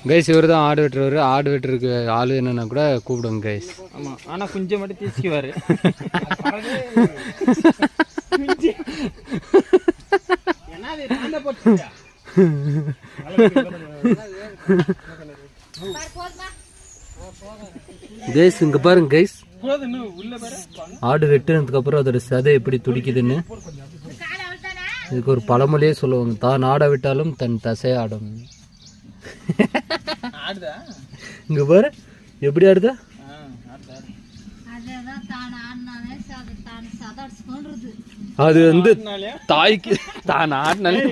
Guys இவர் தான் ஆடு வெட்டுறவர். ஆடு வெட்டுறதுக்கு ஆள் என்னன்னா கூட கூப்பிடுங்க கைஸ். ஆமாம், ஆனால் கொஞ்சம் மட்டும் தீச்சிக்குவார். கைஸ் இங்க பாருங்க கைஸ், ஆடு வெட்டுனதுக்கு அப்புறம் அதோட சதை எப்படி துடிக்குதுன்னு. இதுக்கு ஒரு பழமொழியே சொல்லுவாங்க, தான் ஆட விட்டாலும் தன் தசை ஆடும். இங்க பாரு எப்படி ஆடுதா. அது வந்து தாய்க்கு தான் ஆடினாலே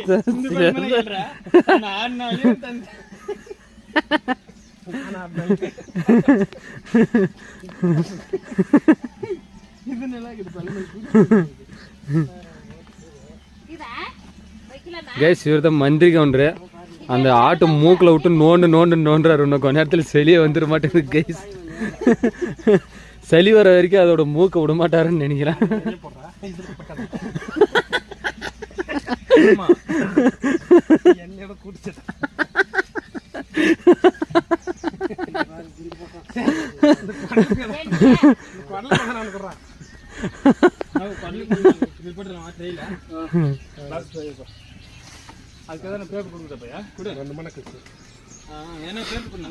கைஸ் இவர் தான் மந்திரி கவுண்டரு. அந்த ஆட்டு மூக்கில் விட்டு நோண்டுறாரு. இன்னும் கொஞ்ச நேரத்தில் செளியே வந்துட மாட்டேங்குது கைஸ். சளி வர வரைக்கும் அதோட மூக்கை விட மாட்டாருன்னு நினைக்கிறேன். அதுக்காக பேப்பர் கொடுக்குறப்பையா கூட 2 மணி நேரம். ஏன்னா பேப்பர்